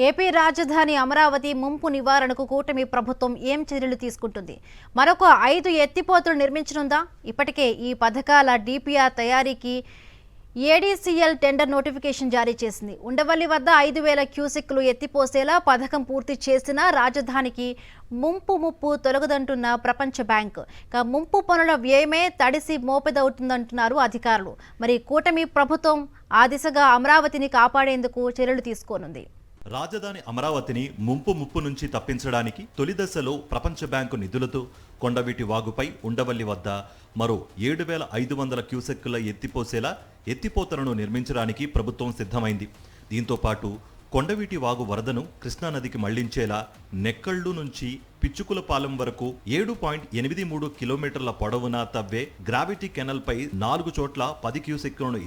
AP రాజధాని అమరావతి ముంపు నివారణకు కూటమి ప్రభుత్వం ఏం చర్యలు తీసుకుంటుంది? మరొక 5 ఎత్తిపోతులు నిర్మించనుందా? ఇప్పటికే ఈ పథకాల డిపిఆర్ తయారీకి ఏడీసీఎల్ టెండర్ నోటిఫికేషన్ జారీ చేసింది. ఉండవల్లి వద్ద 5,000 క్యూసెక్కులు ఎత్తిపోసేలా పథకం పూర్తి చేసినా రాజధానికి ముప్పు తొలగదంటున్న ప్రపంచ బ్యాంక్. ముంపు పనుల వ్యయమే తడిసి మోపెదవుతుందంటున్నారు అధికారులు. మరి కూటమి ప్రభుత్వం ఆ దిశగా అమరావతిని కాపాడేందుకు చర్యలు తీసుకోనుంది. రాజధాని అమరావతిని ముప్పు నుంచి తప్పించడానికి తొలి దశలో ప్రపంచ బ్యాంకు నిధులతో కొండవీటి వాగుపై ఉండవల్లి వద్ద మరో 7,500 క్యూసెక్కుల ఎత్తిపోతలను నిర్మించడానికి ప్రభుత్వం సిద్ధమైంది. దీంతో పాటు కొండవీటి వాగు వరదను కృష్ణానదికి మళ్లించేలా నెక్కళ్లు నుంచి పిచ్చుకులపాలెం వరకు 7.83 కిలోమీటర్ల పొడవున తవ్వే గ్రావిటీ కెనల్ పై 4 చోట్ల 10 క్యూసెక్కులను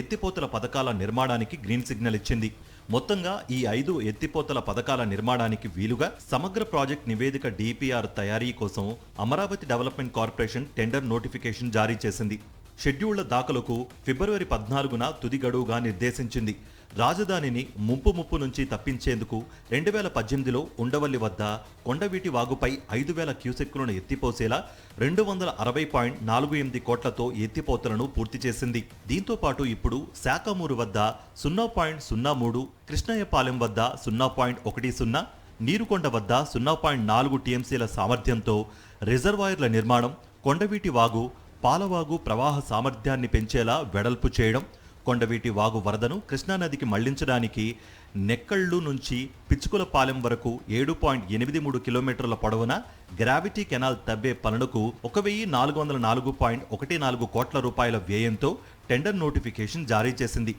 ఎత్తిపోతల పథకాల నిర్మాణానికి గ్రీన్ సిగ్నల్ ఇచ్చింది. మొత్తంగా ఈ 5 ఎత్తిపోతల పథకాల నిర్మాణానికి వీలుగా సమగ్ర ప్రాజెక్ట్ నివేదిక డిపిఆర్ తయారీ కోసం Amaravati development corporation tender notification జారీ చేసింది. షెడ్యూళ్ల దాఖలకు ఫిబ్రవరి 14న తుది గడువుగా నిర్దేశించింది. రాజధానిని ముప్పు నుంచి తప్పించేందుకు 2018లో ఉండవల్లి వద్ద కొండవీటి వాగుపై 5,000 క్యూసెక్కులను ఎత్తిపోసేలా 260.48 కోట్లతో ఎత్తిపోతలను పూర్తి చేసింది. దీంతో పాటు ఇప్పుడు శాఖమూరు వద్ద 0.03, కృష్ణయ్యపాలెం వద్ద 0.10, నీరుకొండ వద్ద 0.4 టీఎంసీల సామర్థ్యంతో రిజర్వాయర్ల నిర్మాణం, కొండవీటి వాగు పాలవాగు ప్రవాహ సామర్థ్యాన్ని పెంచేలా వెడల్పు చేయడం, కొండవీటి వాగు వరదను కృష్ణానదికి మళ్లించడానికి నెక్కళ్లు నుంచి పిచ్చుకులపాలెం వరకు 7.83 కిలోమీటర్ల పొడవున గ్రావిటీ కెనాల్ తవ్వే పనులకు 1,404.14 కోట్ల రూపాయల వ్యయంతో టెండర్ నోటిఫికేషన్ జారీ చేసింది.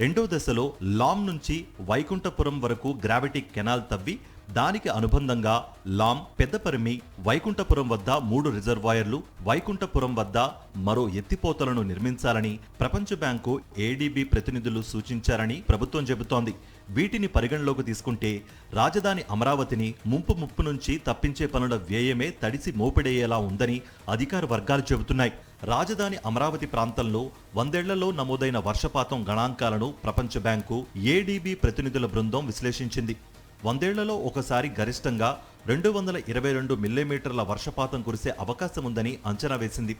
రెండో దశలో లాం నుంచి వైకుంఠపురం వరకు గ్రావిటీ కెనాల్ తవ్వి దానికి అనుబంధంగా లాం, పెద్దపరిమి, వైకుంఠపురం వద్ద 3 రిజర్వాయర్లు, వైకుంఠపురం వద్ద మరో ఎత్తిపోతలను నిర్మించాలని ప్రపంచ బ్యాంకు ఏడీబీ ప్రతినిధులు సూచించారని ప్రభుత్వం చెబుతోంది. వీటిని పరిగణలోకి తీసుకుంటే రాజధాని అమరావతిని ముప్పు నుంచి తప్పించే పనుల వ్యయమే తడిసి మోపిడయ్యేలా ఉందని అధికార వర్గాలు చెబుతున్నాయి. రాజధాని అమరావతి ప్రాంతంలో 100 ఏళ్లలో నమోదైన వర్షపాతం గణాంకాలను ప్రపంచ బ్యాంకు ఏడీబీ ప్రతినిధుల బృందం విశ్లేషించింది. 100 ఏళ్లలో ఒకసారి గరిష్టంగా 222 మిల్లీమీటర్ల వర్షపాతం కురిసే అవకాశం ఉందని అంచనా వేసింది.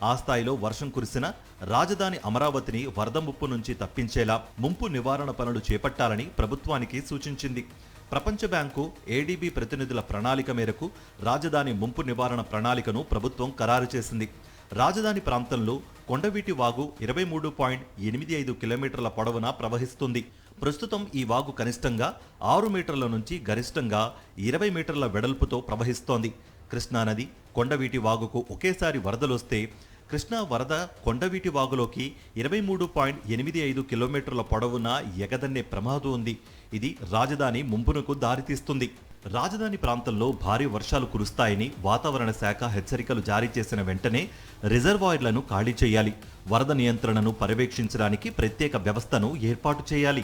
ఆ స్థాయిలో వర్షం కురిసిన రాజధాని అమరావతిని వరద ముప్పు నుంచి తప్పించేలా ముంపు నివారణ పనులు చేపట్టాలని ప్రభుత్వానికి సూచించింది. ప్రపంచ బ్యాంకు ఏడీబీ ప్రతినిధుల ప్రణాళిక మేరకు రాజధాని ముంపు నివారణ ప్రణాళికను ప్రభుత్వం ఖరారు చేసింది. రాజధాని ప్రాంతంలో కొండవీటి వాగు 23.85 కిలోమీటర్ల పొడవున ప్రవహిస్తుంది. ప్రస్తుతం ఈ వాగు కనిష్టంగా 6 మీటర్ల నుంచి గరిష్టంగా 20 మీటర్ల వెడల్పుతో ప్రవహిస్తోంది. కృష్ణానది, కొండవీటి వాగుకు ఒకేసారి వరదలొస్తే కృష్ణా వరద కొండవీటి వాగులోకి 23.85 కిలోమీటర్ల పొడవున ఎగదన్నే ప్రమాదం ఉంది. ఇది రాజధాని ముంపునకు దారితీస్తుంది. రాజధాని ప్రాంతంలో భారీ వర్షాలు కురుస్తాయని వాతావరణ శాఖ హెచ్చరికలు జారీ చేసిన వెంటనే రిజర్వాయర్లను ఖాళీ చేయాలి. వరద నియంత్రణను పర్యవేక్షించడానికి ప్రత్యేక వ్యవస్థను ఏర్పాటు చేయాలి.